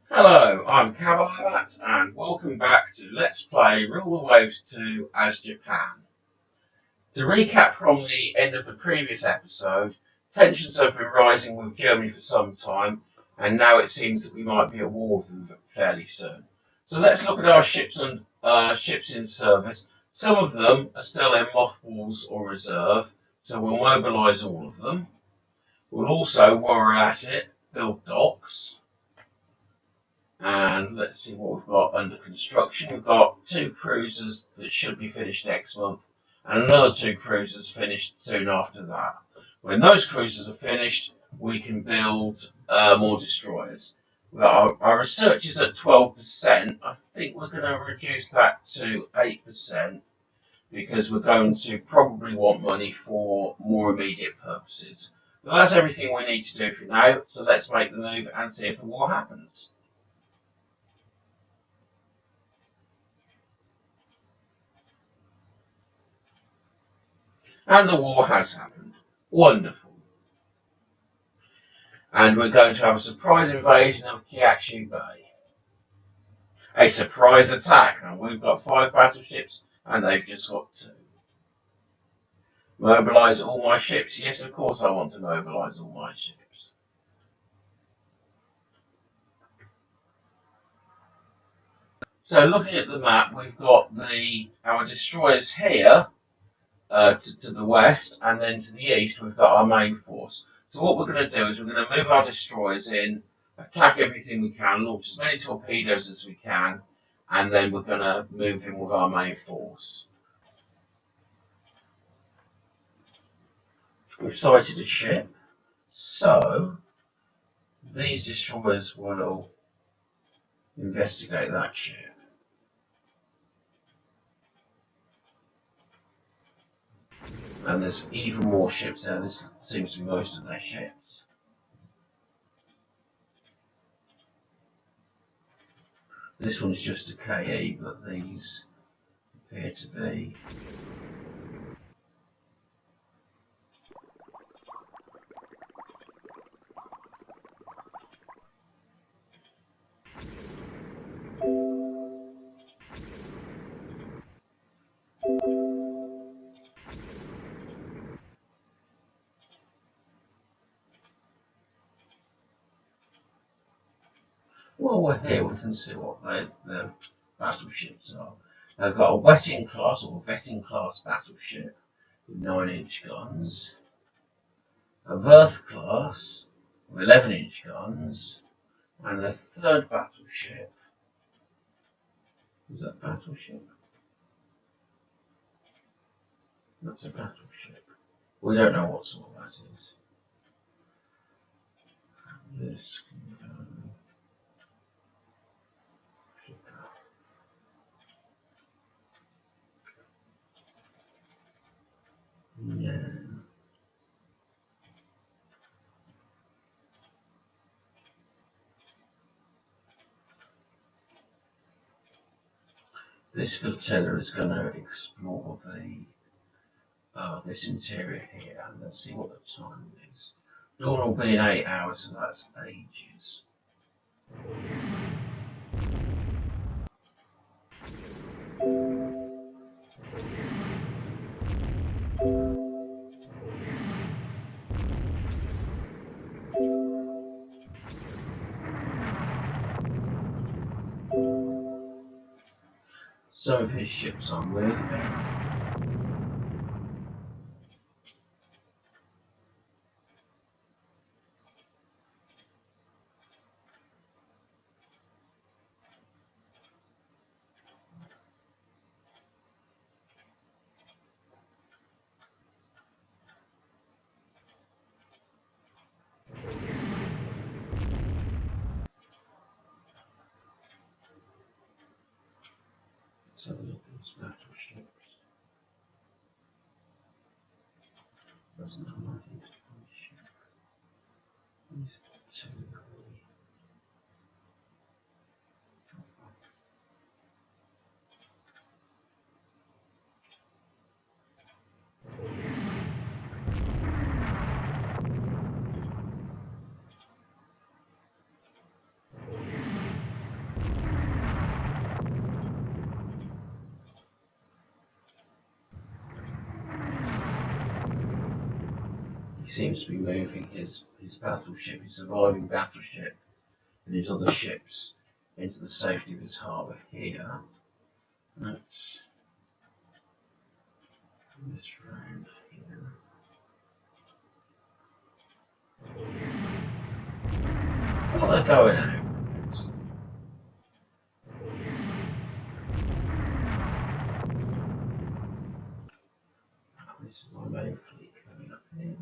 Hello, I'm Cabalbat and welcome back to Let's Play Rule the Waves 2 as Japan. To recap from the end of the previous episode, tensions have been rising with Germany for some time and now it seems that we might be at war with them fairly soon. So let's look at our ships and ships in service. Some of them are still in mothballs or reserve, so we'll mobilise all of them. We'll also, while we're at it, build docks. And let's see what we've got under construction. We've got two cruisers that should be finished next month, and another two cruisers finished soon after that. When those cruisers are finished, we can build more destroyers. Our research is at 12%. I think we're going to reduce that to 8% because we're going to probably want money for more immediate purposes. But that's everything we need to do for now, so let's make the move and see if the war happens. And the war has happened. Wonderful. And we're going to have a surprise invasion of Kyakshu Bay. A surprise attack. And we've got 5 battleships and they've just got 2. Mobilise all my ships. Yes, of course I want to mobilise all my ships. So looking at the map, we've got our destroyers here to the west, and then to the east we've got our main force. So what we're going to do is we're going to move our destroyers in, attack everything we can, launch as many torpedoes as we can, and then we're going to move in with our main force. We've sighted a ship, so these destroyers will investigate that ship. And there's even more ships there. This seems to be most of their ships. This one's just a KE, but these appear to be. While we're here, we can see what the battleships are. They've got a wetting class or vetting class battleship with 9-inch guns, a Worth class with 11-inch guns, and a third battleship. Is that battleship? That's a battleship. We don't know what sort that is. This can go. Yeah. This flotilla is going to explore this interior here, and let's see what the time is. Dawn will be in 8 hours, so that's ages. Some of his ships are moving. Let's have a look at his battleships. Doesn't have anything to do with ship. These two. seems to be moving his battleship, his surviving battleship, and his other ships into the safety of his harbour here. Let's this round here. Oh, they're going out. This is my main fleet coming up here.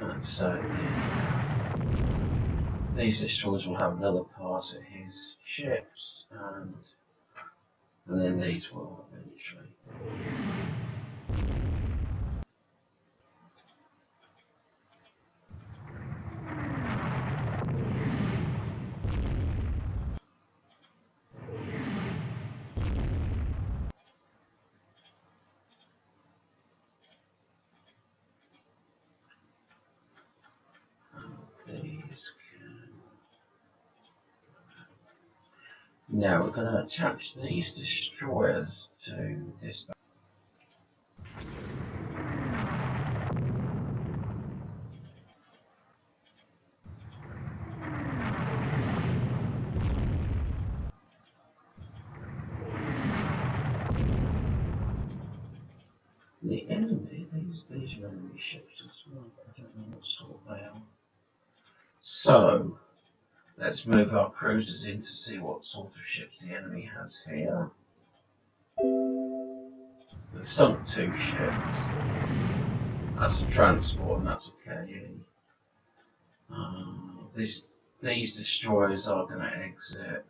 And so these destroyers will have another pass at his ships, and then these will eventually. These can. Now we're going to attach these destroyers to this. The enemy, these are enemy ships as well, but I don't know what sort they are. So, let's move our cruisers in to see what sort of ships the enemy has here. We've sunk 2 ships. That's a transport and that's a KE. These destroyers are going to exit.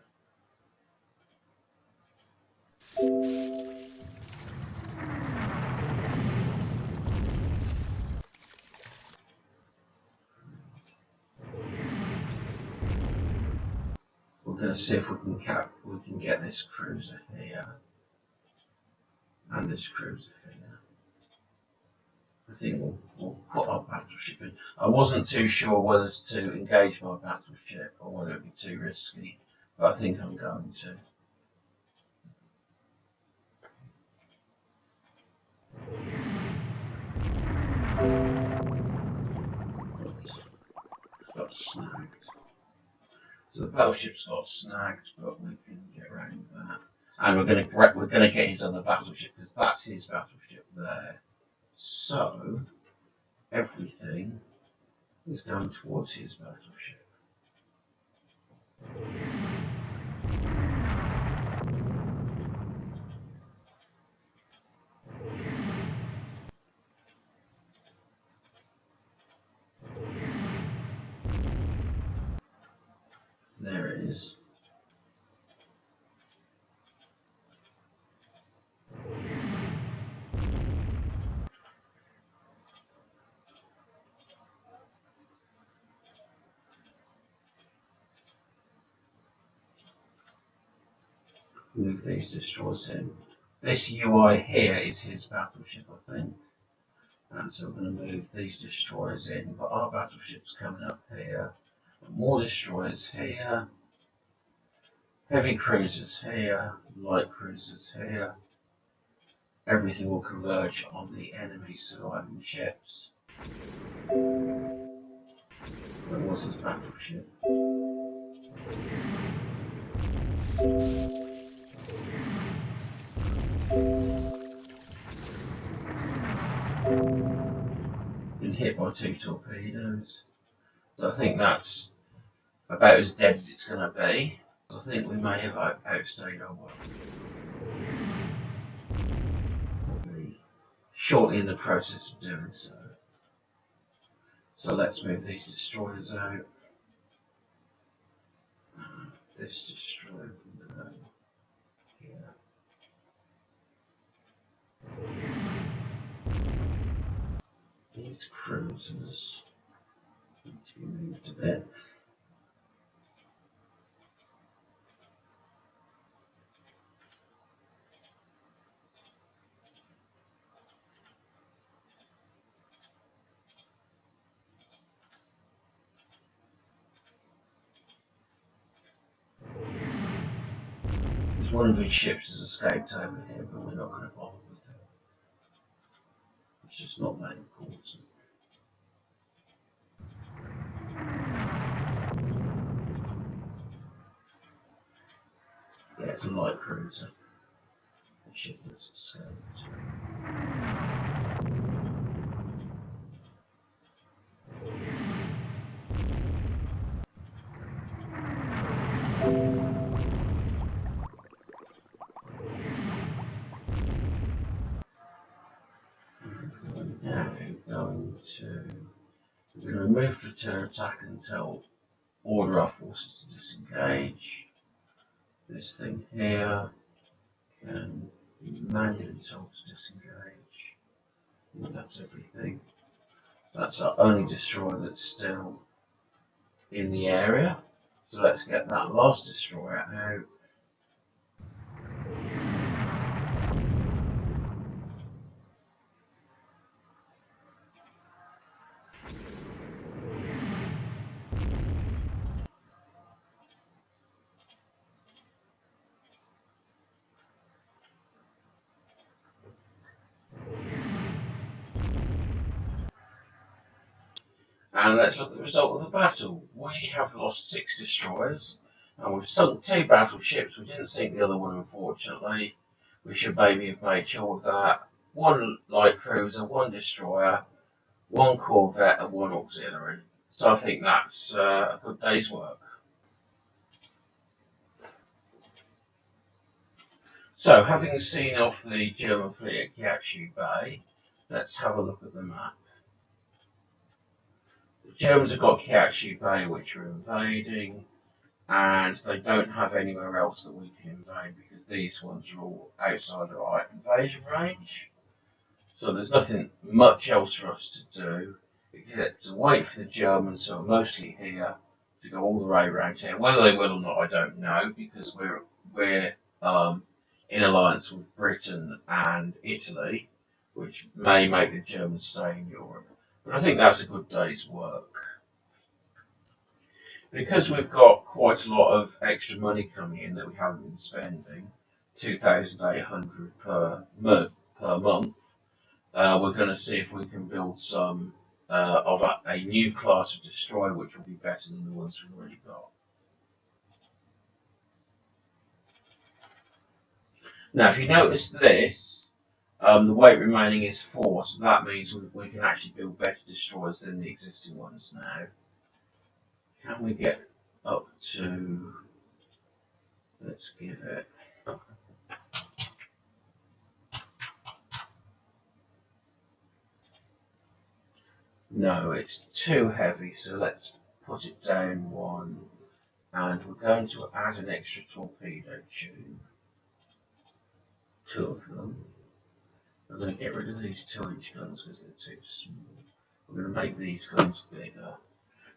We're going to see if we can get this cruiser here and this cruiser here. I think we'll put our battleship in. I wasn't too sure whether to engage my battleship or whether it would be too risky, but I think I'm going to. Oops, got snagged. So the battleship's got snagged, but we can get around that. And we're gonna get his other battleship because that's his battleship there. So everything is going towards his battleship. There it is. Move these destroyers in. This UI here is his battleship, I think. And so we're going to move these destroyers in, but our battleship's coming up here. More destroyers here. Heavy cruisers here. Light cruisers here. Everything will converge on the enemy surviving ships. Where was his battleship? Been hit by 2 torpedoes. So I think that's about as dead as it's going to be. I think we may have outstayed our welcome. We'll be shortly in the process of doing so. So let's move these destroyers out. This destroyer can go here. These cruisers need to be moved a bit. Because one of these ships has escaped over here, but we're not going to bother with it. It's just not that important. Yeah, it's a light cruiser. The ship that's escaped. Now we're going to remove flotilla attack until order our forces to disengage. This thing here can be manually told to disengage. And that's everything. That's our only destroyer that's still in the area. So let's get that last destroyer out. And let's look at the result of the battle. We have lost 6 destroyers, and we've sunk 2 battleships. We didn't sink the other one, unfortunately. We should maybe have made sure of that. 1 light cruiser, 1 destroyer, 1 corvette, and 1 auxiliary. So I think that's a good day's work. So, having seen off the German fleet at Kiachu Bay, let's have a look at the map. The Germans have got Kiachu Bay, which are invading, and they don't have anywhere else that we can invade because these ones are all outside our invasion range. So there's nothing much else for us to do except to wait for the Germans, who are mostly here, to go all the way around here. Whether they will or not, I don't know, because we're in alliance with Britain and Italy, which may make the Germans stay in Europe. But I think that's a good day's work. Because we've got quite a lot of extra money coming in that we haven't been spending, 2,800 per month, we're going to see if we can build some of a new class of destroyer, which will be better than the ones we've already got. Now, if you notice this, the weight remaining is 4, so that means we can actually build better destroyers than the existing ones now. Can we get up to, let's give it, no, it's too heavy, so let's put it down 1, and we're going to add an extra torpedo tube, 2 of them. I'm going to get rid of these 2-inch guns because they're too small. We're going to make these guns bigger.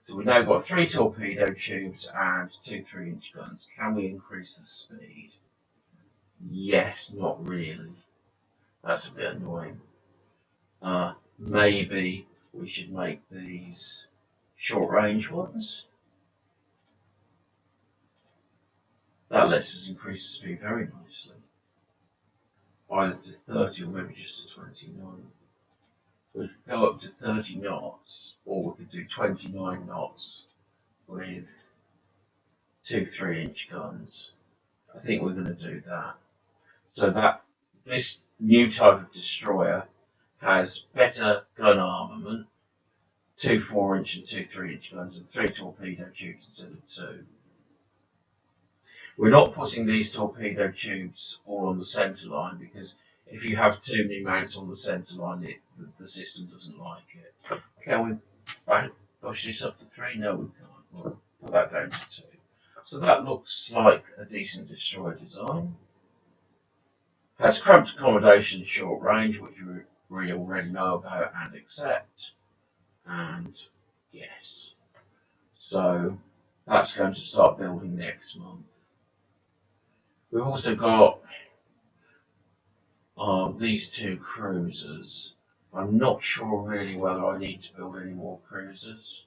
So we've now got 3 torpedo tubes and 2 3-inch guns. Can we increase the speed? Yes, not really. That's a bit annoying. Maybe we should make these short-range ones. That lets us increase the speed very nicely. Either to 30 or maybe just to 29. We could go up to 30 knots, or we could do 29 knots with 2 3-inch guns. I think we're going to do that. So that this new type of destroyer has better gun armament, 2 4-inch and 2 3-inch guns, and 3 torpedo tubes instead of 2. We're not putting these torpedo tubes all on the centre line because if you have too many mounts on the centre line, the system doesn't like it. Can we push this up to 3? No, we can't. We'll put that down to 2. So that looks like a decent destroyer design. Has cramped accommodation short range, which we already know about and accept. And yes. So that's going to start building next month. We've also got these 2 cruisers. I'm not sure really whether I need to build any more cruisers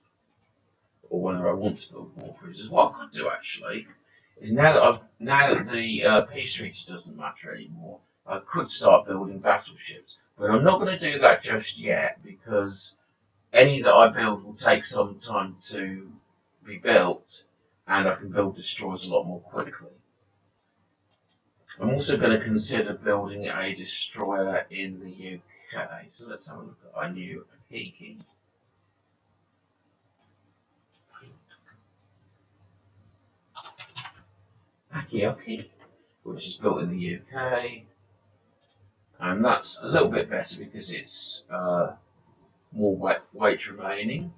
or whether I want to build more cruisers. What I could do actually is now that the peace treaty doesn't matter anymore, I could start building battleships, but I'm not going to do that just yet because any that I build will take some time to be built, and I can build destroyers a lot more quickly. I'm also going to consider building a destroyer in the UK. So let's have a look at our new Peking. Akiaki, which is built in the UK, and that's a little bit better because it's more weight remaining.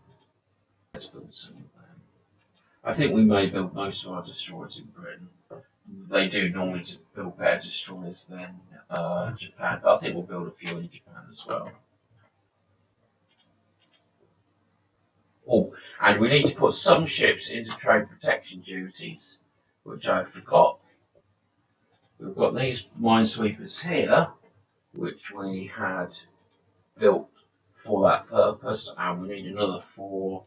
Let's build some of them. I think we may build most of our destroyers in Britain. They do normally build better destroyers than Japan, but I think we'll build a few in Japan as well. Oh, and we need to put some ships into trade protection duties, which I forgot. We've got these minesweepers here, which we had built for that purpose, and we need another 4.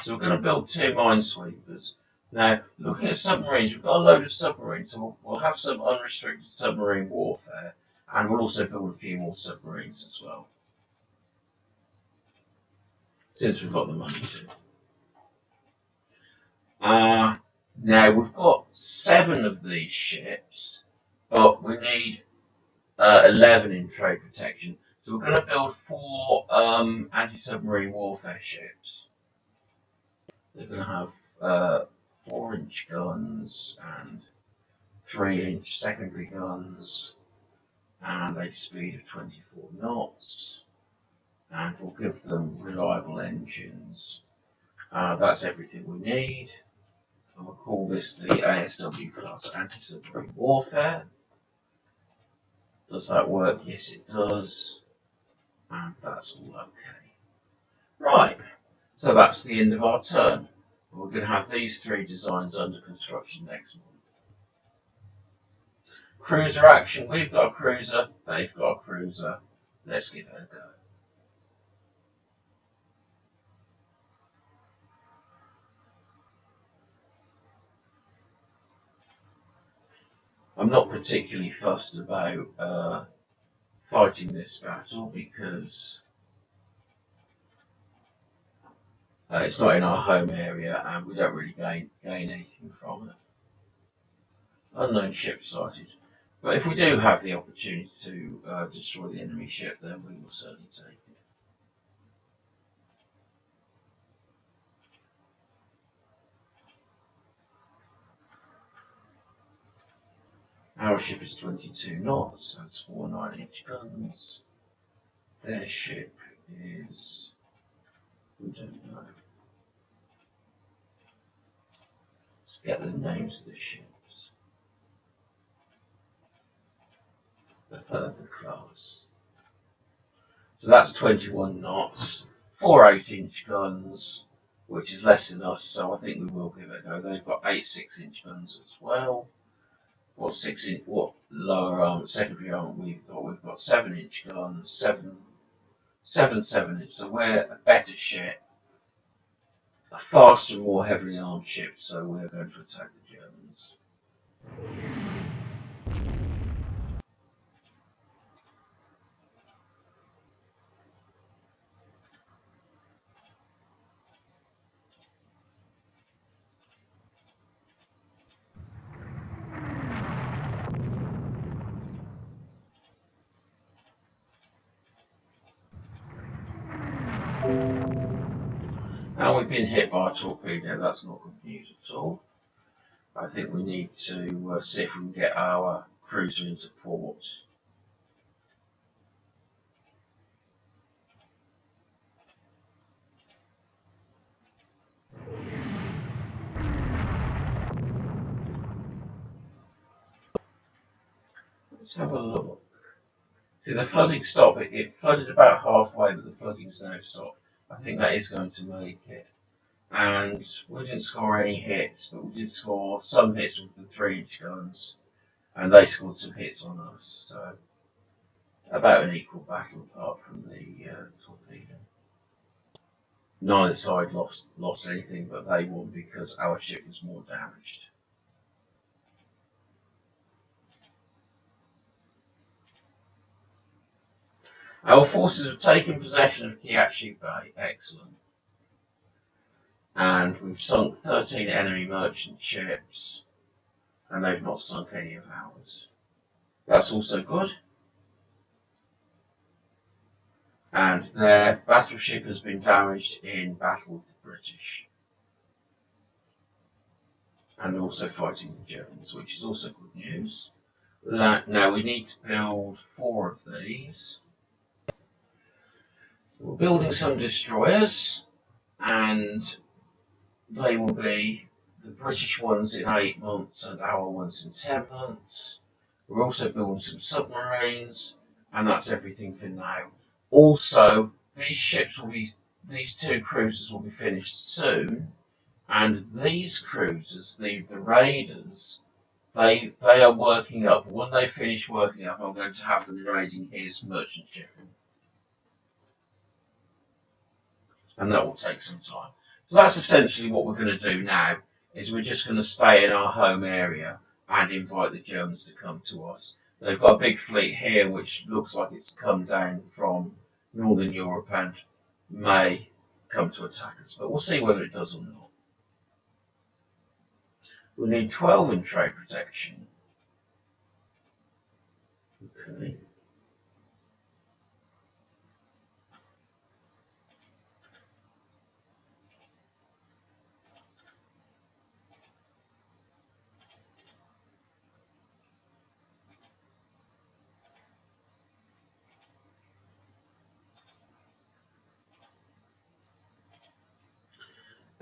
So we're going to build 2 minesweepers. Now, looking at submarines, we've got a load of submarines, so we'll have some unrestricted submarine warfare, and we'll also build a few more submarines as well, since we've got the money to. Now, we've got 7 of these ships, but we need 11 in trade protection. So we're going to build 4 anti-submarine warfare ships. They're going to have 4-inch guns and 3-inch secondary guns and a speed of 24 knots. And we'll give them reliable engines. That's everything we need. And we'll call this the ASW class anti-submarine warfare. Does that work? Yes, it does. And that's all okay. Right, so that's the end of our turn. We're going to have these 3 designs under construction next month. Cruiser action. We've got a cruiser. They've got a cruiser. Let's give it a go. I'm not particularly fussed about fighting this battle because it's not in our home area and we don't really gain anything from it. Unknown ship sighted. But if we do have the opportunity to destroy the enemy ship, then we will certainly take it. Our ship is 22 knots, so it's 4 9-inch guns. Their ship is, we don't know. Let's get the names of the ships. The Hertha class. So that's 21 knots, 4 8-inch guns, which is less than us, so I think we will give it a go. They've got 8 6-inch guns as well. What 6-inch? What lower arm, secondary arm we've got? We've got 7-inch guns, 7 7-inch. So we're a better ship, a faster, more heavily armed ship. So we're going to attack the Germans. Now we've been hit by a torpedo. That's not good news at all. I think we need to see if we can get our cruiser into port. Let's have a look. See, the flooding stopped. It flooded about halfway, but the flooding's now stopped. I think that is going to make it. And we didn't score any hits, but we did score some hits with the 3-inch guns, and they scored some hits on us. So about an equal battle apart from the torpedo. Neither side lost anything, but they won because our ship was more damaged. Our forces have taken possession of Kiachi Bay. Excellent. And we've sunk 13 enemy merchant ships, and they've not sunk any of ours. That's also good. And their battleship has been damaged in battle with the British. And also fighting the Germans, which is also good news. Now we need to build 4 of these. We're building some destroyers, and they will be the British ones in 8 months and our ones in 10 months. We're also building some submarines, and that's everything for now. Also, these 2 cruisers will be finished soon, and these cruisers, the raiders, they are working up. When they finish working up, I'm going to have them raiding his merchant shipping. And that will take some time. So that's essentially what we're going to do now, is we're just going to stay in our home area and invite the Germans to come to us. They've got a big fleet here which looks like it's come down from Northern Europe and may come to attack us, but we'll see whether it does or not. We need 12 in trade protection. Okay.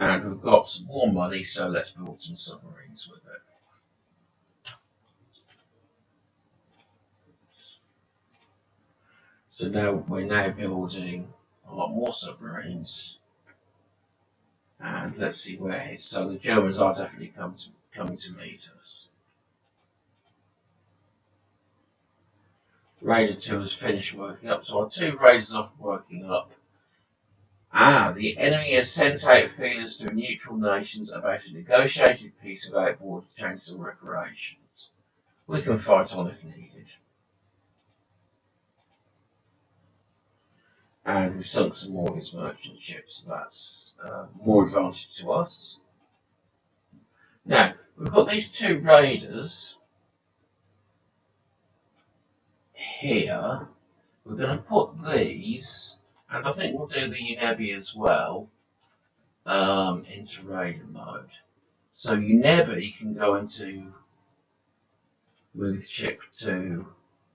And we've got some more money, so let's build some submarines with it. So now we're now building a lot more submarines. And let's see where it is. So the Germans are definitely coming to meet us. Raider 2 has finished working up, so our 2 raiders are working up. The enemy has sent out feelers to neutral nations about a negotiated peace without border changes or reparations. We can fight on if needed. And we've sunk some more of his merchant ships, so that's more advantage to us. Now, we've got these 2 raiders here. We're going to put these, and I think we'll do the Unebi as well, into raider mode. So Unebi can go into move ship to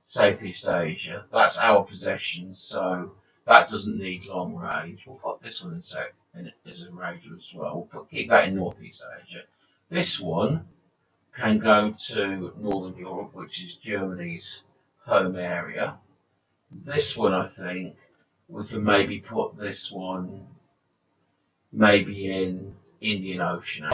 Southeast Asia. That's our possession, so that doesn't need long range. We'll put this one in as a raider as well. We'll keep that in Northeast Asia. This one can go to Northern Europe, which is Germany's home area. This one, I think, we can maybe put this one maybe in Indian Ocean.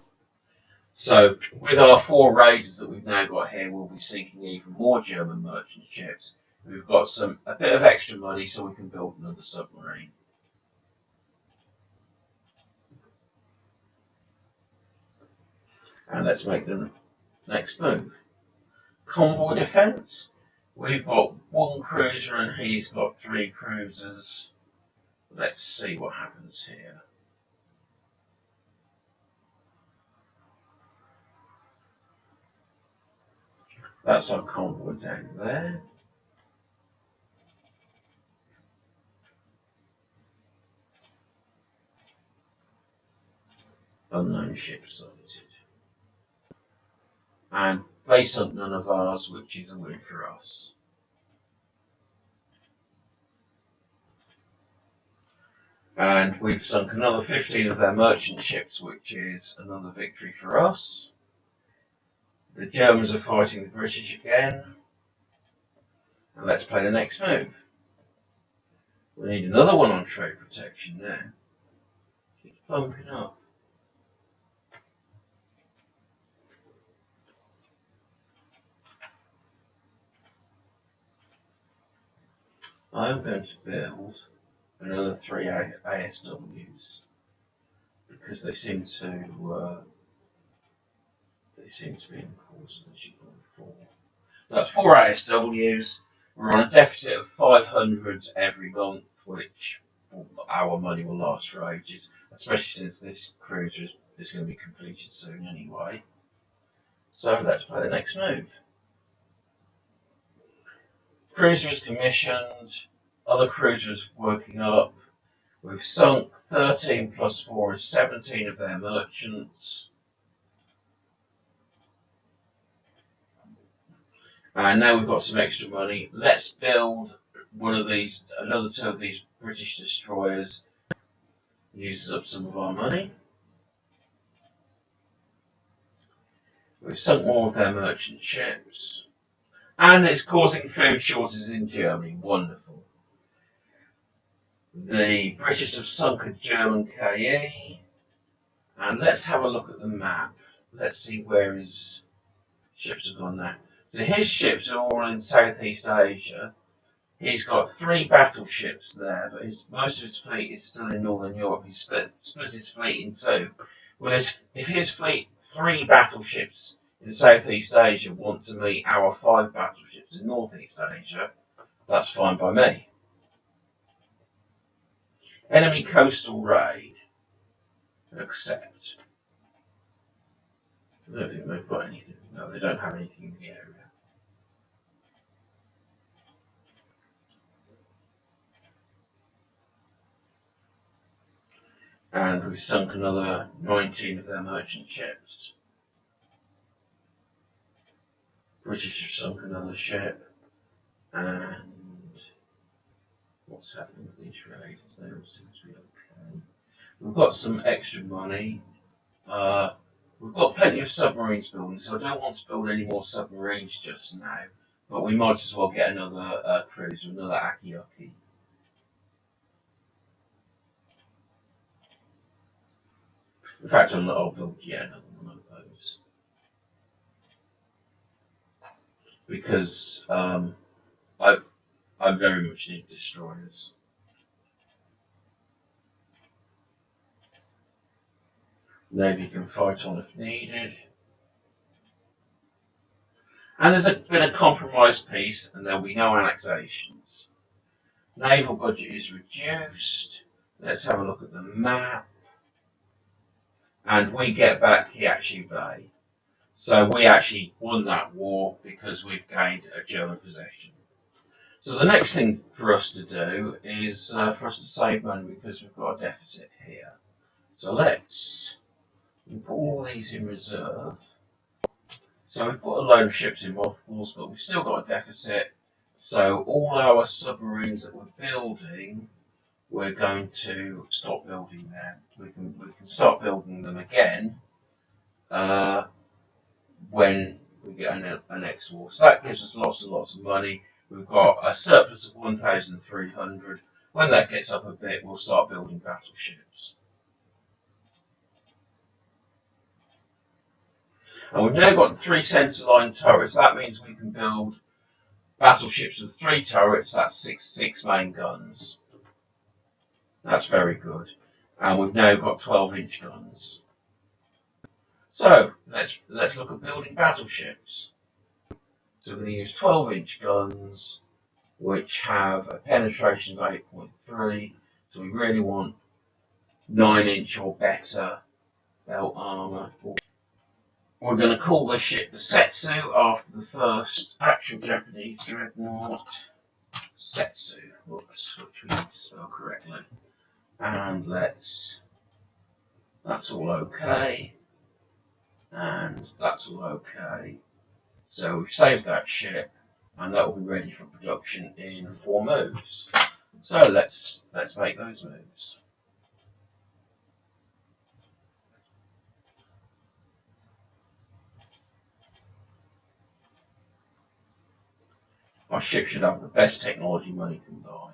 So with our 4 raiders that we've now got here, we'll be sinking even more German merchant ships. We've got a bit of extra money, so we can build another submarine. And let's make the next move. Convoy defence. We've got 1 cruiser and he's got 3 cruisers. Let's see what happens here. That's our convoy down there. Unknown ship sighted. And they sunk none of ours, which is a win for us. And we've sunk another 15 of their merchant ships, which is another victory for us. The Germans are fighting the British again. And let's play the next move. We need another one on trade protection now. Keep bumping up. I'm going to build another 3 ASWs because they seem to be important as you go forward. So that's 4 ASWs. We're on a deficit of 500 every month, which our money will last for ages, especially since this cruiser is going to be completed soon anyway. So let's play the next move. Cruiser is commissioned, other cruisers working up. We've sunk 13 plus 4 is 17 of their merchants. And now we've got some extra money. Let's build another 2 of these British destroyers. Uses up some of our money. We've sunk more of their merchant ships. And it's causing food shortages in Germany. Wonderful. The British have sunk a German KE. And let's have a look at the map. Let's see where his ships have gone now. So his ships are all in Southeast Asia. He's got 3 battleships there, but most of his fleet is still in Northern Europe. He split his fleet in 2. Well, if his fleet 3 battleships in Southeast Asia want to meet our 5 battleships in Northeast Asia, that's fine by me. Enemy coastal raid. Accept. I don't think they've got anything. No, they don't have anything in the area. And we've sunk another 19 of their merchant ships. British have sunk another ship. And what's happening with these raiders? They all seem to be okay. We've got some extra money. We've got plenty of submarines building, so I don't want to build any more submarines just now. But we might as well get another cruiser, another Akiaki. In fact, I'll build another one of those. Because I very much need destroyers. Navy can fight on if needed. And there's been a compromise peace, and there'll be no annexations. Naval budget is reduced. Let's have a look at the map. And we get back Kiachi Bay. So we actually won that war because we've gained a German possession. So the next thing for us to do is for us to save money because we've got a deficit here. So let's put all these in reserve. So we've put a load of ships in mothballs, but we've still got a deficit. So all our submarines that we're building, we're going to stop building them. We can start building them again when we get a next war. So that gives us lots and lots of money. We've got a surplus of 1,300. When that gets up a bit, we'll start building battleships. And we've now got 3 centerline turrets. That means we can build battleships with 3 turrets. That's six main guns. That's very good. And we've now got 12-inch guns. So let's look at building battleships. So we're going to use 12-inch guns, which have a penetration of 8.3. So we really want 9-inch or better belt armor. We're going to call this ship the Setsu after the first actual Japanese dreadnought. Setsu, whoops, which we need to spell correctly. And that's all okay. And that's all okay. So we've saved that ship, and that will be ready for production in 4 moves. So let's make those moves. Our ship should have the best technology money can buy.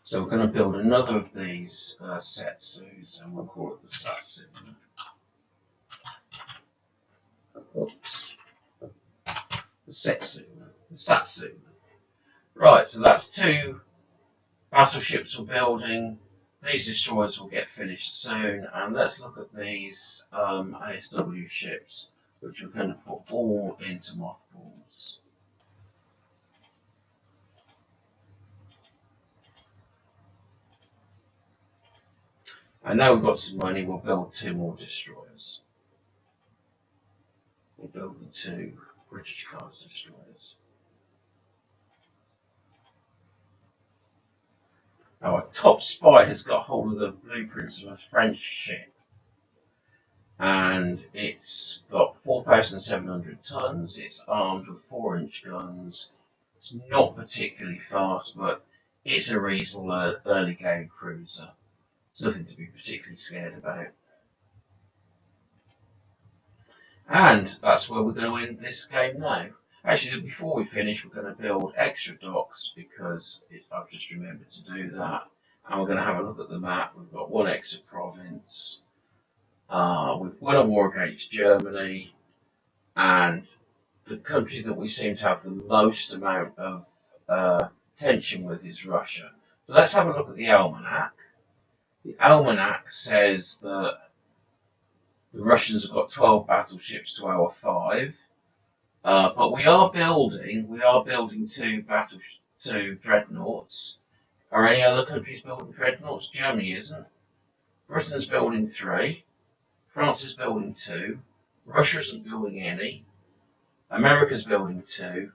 So we're going to build another of these Setsus, and we'll call it the Satsu. Satsuma. Right, so that's 2 battleships we're building. These destroyers will get finished soon, and let's look at these ASW ships, which we're going to put all into mothballs. And now we've got some money, we'll build 2 more destroyers. We'll build the 2 British class destroyers. Our top spy has got hold of the blueprints of a French ship, and it's got 4,700 tons. It's armed with 4-inch guns. It's not particularly fast, but it's a reasonable early game cruiser. It's nothing to be particularly scared about. And that's where we're going to end this game now. Actually, before we finish, we're going to build extra docks because I've just remembered to do that. And we're going to have a look at the map. We've got 1 extra province. We've won a war against Germany. And the country that we seem to have the most amount of tension with is Russia. So let's have a look at the almanac. The almanac says that the Russians have got 12 battleships to our 5. But we are building 2 dreadnoughts. Are any other countries building dreadnoughts? Germany isn't. Britain's building 3. France is building 2. Russia isn't building any. America's building 2.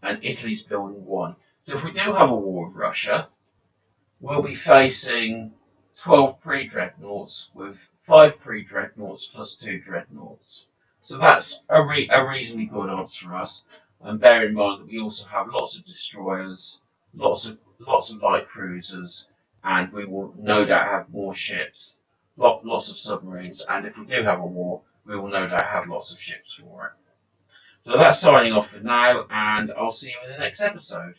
And Italy's building 1. So if we do have a war with Russia, we'll be facing 12 pre-dreadnoughts with 5 pre-dreadnoughts plus 2 dreadnoughts. So that's a reasonably good odds for us. And bear in mind that we also have lots of destroyers, lots of light cruisers, and we will no doubt have more ships, lots of submarines. And if we do have a war, we will no doubt have lots of ships for it. So that's signing off for now, and I'll see you in the next episode.